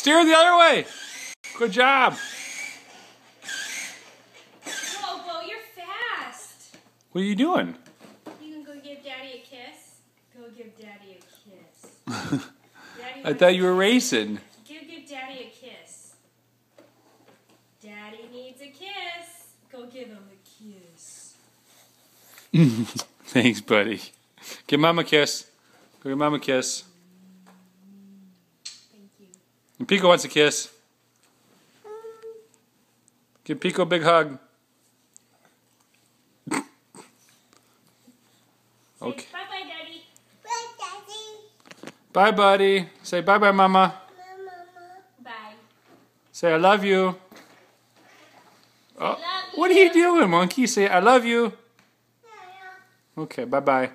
Steer the other way. Good job. Bo, you're fast. What are you doing? You can go give Daddy a kiss. Go give Daddy a kiss. Daddy I thought you were racing. Give Daddy a kiss. Daddy needs a kiss. Go give him a kiss. Thanks, buddy. Give Mom a kiss. Go give Mom a kiss. Thank you. And Pico wants a kiss. Give Pico a big hug. Okay. Bye-bye, Daddy. Bye, Daddy. Bye, buddy. Say bye-bye, Mama. Bye. Say I love you. Oh, love what are you doing, monkey? Say I love you. Okay, bye-bye.